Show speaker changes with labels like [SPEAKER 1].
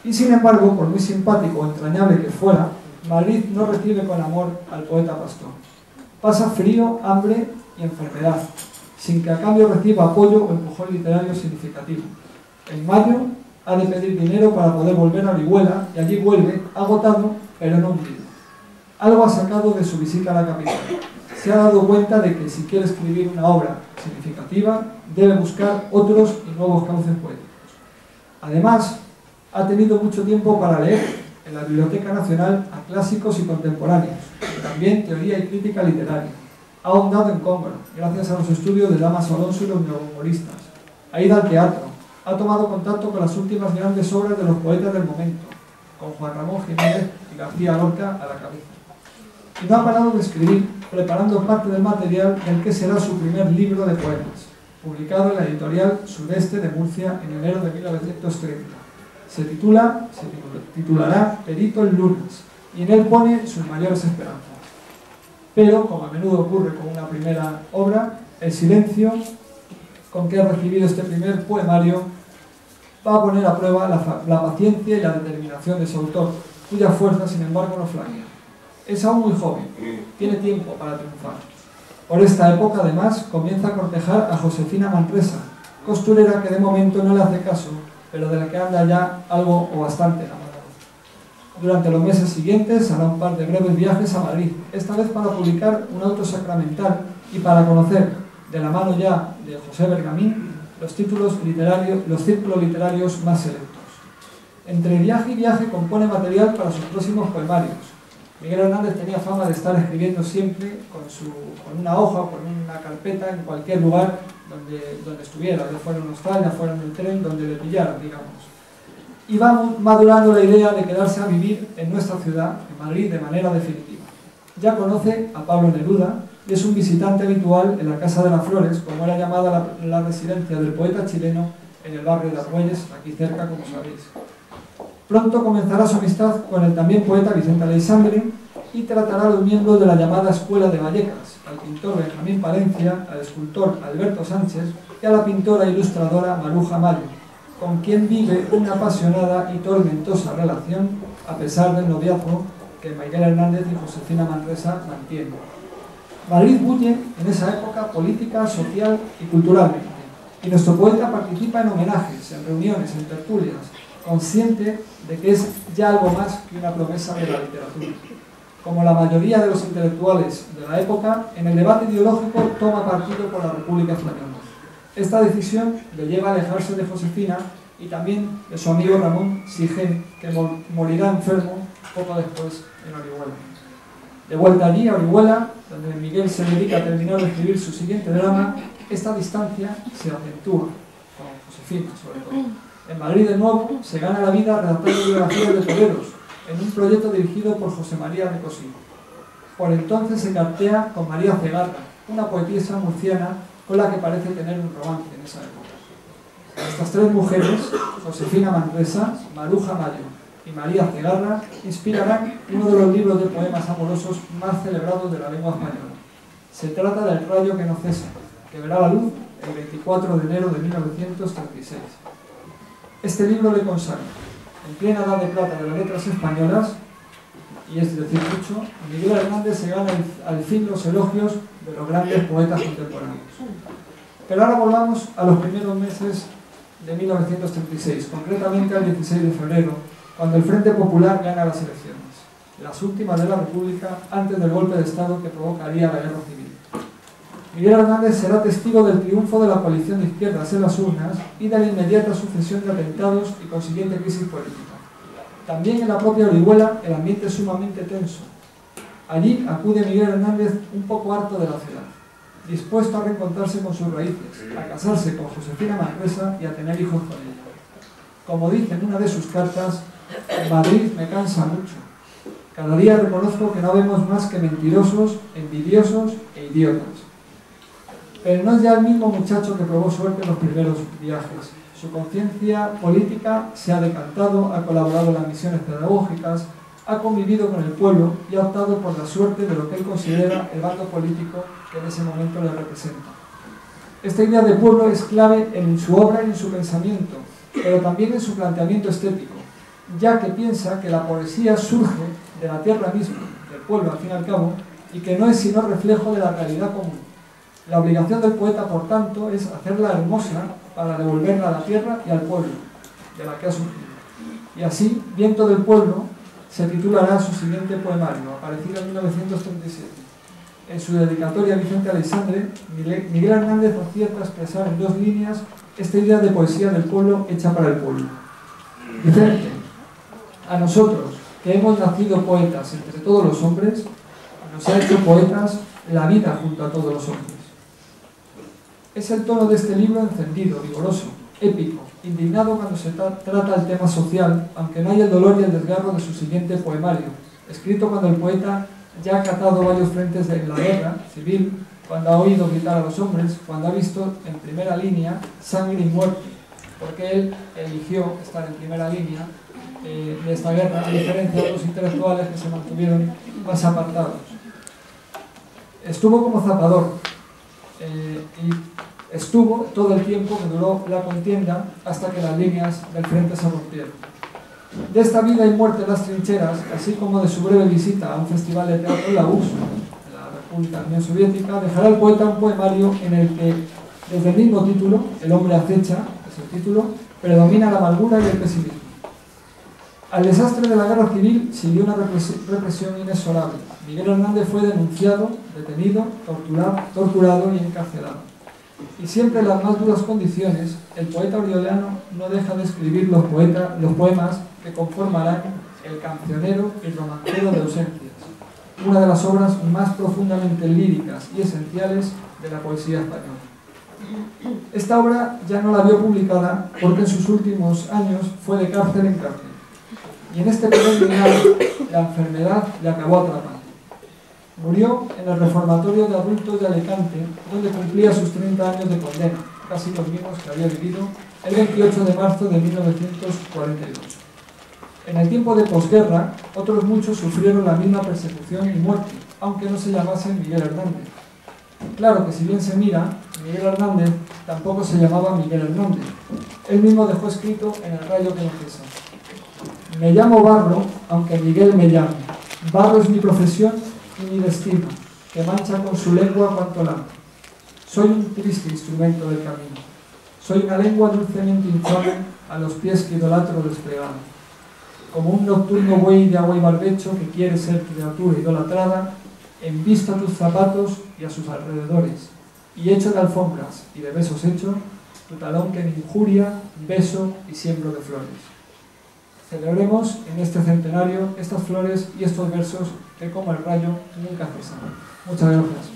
[SPEAKER 1] Y sin embargo, por muy simpático o entrañable que fuera, Madrid no recibe con amor al poeta pastor. Pasa frío, hambre y enfermedad, sin que a cambio reciba apoyo o empujón literario significativo. En mayo ha de pedir dinero para poder volver a Orihuela y allí vuelve, agotado, pero no hundido. Algo ha sacado de su visita a la capital. Se ha dado cuenta de que si quiere escribir una obra significativa, debe buscar otros y nuevos cauces poéticos. Además, ha tenido mucho tiempo para leer en la Biblioteca Nacional a clásicos y contemporáneos, y también teoría y crítica literaria. Ha ahondado en Cóngora, gracias a los estudios de Damaso Alonso y los neohumoristas. Ha ido al teatro, ha tomado contacto con las últimas grandes obras de los poetas del momento, con Juan Ramón Jiménez y García Lorca a la cabeza. Y no ha parado de escribir, preparando parte del material del que será su primer libro de poemas, publicado en la editorial Sudeste de Murcia en enero de 1930. Se titulará Perito en Lunas, y en él pone sus mayores esperanzas. Pero, como a menudo ocurre con una primera obra, el silencio con que ha recibido este primer poemario va a poner a prueba la paciencia y la determinación de su autor, cuya fuerza, sin embargo, no flaquea. Es aún muy joven, tiene tiempo para triunfar. Por esta época, además, comienza a cortejar a Josefina Manresa, costurera que de momento no le hace caso, pero de la que anda ya algo o bastante enamorado. Durante los meses siguientes hará un par de breves viajes a Madrid, esta vez para publicar un auto sacramental y para conocer, de la mano ya de José Bergamín, los círculos literarios más selectos. Entre viaje y viaje compone material para sus próximos poemarios. Miguel Hernández tenía fama de estar escribiendo siempre con una hoja o con una carpeta en cualquier lugar donde estuviera, ya fuera en un hostal, ya fuera en el tren, donde le pillara, digamos. Y va madurando la idea de quedarse a vivir en nuestra ciudad, en Madrid, de manera definitiva. Ya conoce a Pablo Neruda y es un visitante habitual en la Casa de las Flores, como era llamada la residencia del poeta chileno en el barrio de Argüelles, aquí cerca, como sabéis. Pronto comenzará su amistad con el también poeta Vicente Aleixandre y tratará a los miembros de la llamada Escuela de Vallecas, al pintor Benjamín Palencia, al escultor Alberto Sánchez y a la pintora e ilustradora Maruja Mayo, con quien vive una apasionada y tormentosa relación, a pesar del noviazgo que Miguel Hernández y Josefina Manresa mantienen. Madrid bulle en esa época política, social y culturalmente, y nuestro poeta participa en homenajes, en reuniones, en tertulias, consciente de que es ya algo más que una promesa de la literatura. Como la mayoría de los intelectuales de la época, en el debate ideológico toma partido por la República Española. Esta decisión le lleva a alejarse de Josefina y también de su amigo Ramón Sigén, que morirá enfermo poco después en Orihuela. De vuelta allí, a Orihuela, donde Miguel se dedica a terminar de escribir su siguiente drama, esta distancia se acentúa, con Josefina sobre todo. En Madrid, de nuevo, se gana la vida redactando biografías de toreros, en un proyecto dirigido por José María de Cosí. Por entonces se cartea con María Cegarra, una poetisa murciana con la que parece tener un romance en esa época. Estas tres mujeres, Josefina Manresa, Maruja Mayo y María Cegarra, inspirarán uno de los libros de poemas amorosos más celebrados de la lengua española. Se trata del Rayo que no cesa, que verá la luz el 24 de enero de 1936. Este libro le consagra, en plena edad de plata de las letras españolas, y es decir mucho, Miguel Hernández se gana al fin los elogios de los grandes poetas contemporáneos. Pero ahora volvamos a los primeros meses de 1936, concretamente al 16 de febrero, cuando el Frente Popular gana las elecciones, las últimas de la República antes del golpe de Estado que provocaría la guerra civil. Miguel Hernández será testigo del triunfo de la coalición de izquierdas en las urnas y de la inmediata sucesión de atentados y consiguiente crisis política. También en la propia Orihuela el ambiente es sumamente tenso. Allí acude Miguel Hernández un poco harto de la ciudad, dispuesto a reencontrarse con sus raíces, a casarse con Josefina Manresa y a tener hijos con ella. Como dice en una de sus cartas, Madrid me cansa mucho. Cada día reconozco que no vemos más que mentirosos, envidiosos e idiotas. Pero no es ya el mismo muchacho que probó suerte en los primeros viajes. Su conciencia política se ha decantado, ha colaborado en las misiones pedagógicas, ha convivido con el pueblo y ha optado por la suerte de lo que él considera el bando político que en ese momento le representa. Esta idea de pueblo es clave en su obra y en su pensamiento, pero también en su planteamiento estético. ya que piensa que la poesía surge de la tierra misma, del pueblo al fin y al cabo, y que no es sino reflejo de la realidad común. La obligación del poeta, por tanto, es hacerla hermosa para devolverla a la tierra y al pueblo, de la que ha surgido. Y así, Viento del Pueblo se titulará su siguiente poemario, aparecido en 1937. En su dedicatoria a Vicente Aleixandre, Miguel Hernández acierta a expresar en 2 líneas esta idea de poesía del pueblo hecha para el pueblo. Vicente, a nosotros, que hemos nacido poetas entre todos los hombres, nos ha hecho poetas la vida junto a todos los hombres. Es el tono de este libro encendido, vigoroso, épico, indignado cuando se trata el tema social, aunque no hay el dolor y el desgarro de su siguiente poemario, escrito cuando el poeta ya ha catado varios frentes de la guerra civil, cuando ha oído gritar a los hombres, cuando ha visto en primera línea sangre y muerte, porque él eligió estar en primera línea de esta guerra, a diferencia de los intelectuales que se mantuvieron más apartados. Estuvo como zapador y estuvo todo el tiempo que duró la contienda hasta que las líneas del frente se rompieron. De esta vida y muerte en las trincheras, así como de su breve visita a un festival de teatro en la URSS, en la República Unión Soviética, dejará el poeta un poemario en el que, desde el mismo título, El hombre acecha, es el título, predomina la amargura y el pesimismo. Al desastre de la guerra civil siguió una represión inexorable. Miguel Hernández fue denunciado, detenido, torturado y encarcelado. Y siempre en las más duras condiciones, el poeta oriolano no deja de escribir los poemas que conformarán El cancionero y Romancero de ausencias, una de las obras más profundamente líricas y esenciales de la poesía española. Esta obra ya no la vio publicada porque en sus últimos años fue de cárcel en cárcel. Y en este peregrinar la enfermedad le acabó atrapando. Murió en el reformatorio de adultos de Alicante, donde cumplía sus 30 años de condena, casi los mismos que había vivido, el 28 de marzo de 1942. En el tiempo de posguerra, otros muchos sufrieron la misma persecución y muerte, aunque no se llamasen Miguel Hernández. Claro que si bien se mira, Miguel Hernández tampoco se llamaba Miguel Hernández. Él mismo dejó escrito en El rayo que no cesa: me llamo Barro, aunque Miguel me llame. Barro es mi profesión y mi destino, que mancha con su lengua cuanto la. Soy un triste instrumento del camino. Soy una lengua dulcemente hinchada a los pies que idolatro desplegado. Como un nocturno buey de agua y barbecho que quiere ser criatura idolatrada, envisto a tus zapatos y a sus alrededores, y hecho de alfombras y de besos hecho, tu talón que me injuria, beso y siembro de flores. Celebremos en este centenario estas flores y estos versos que, como el rayo, nunca cesan. Muchas gracias.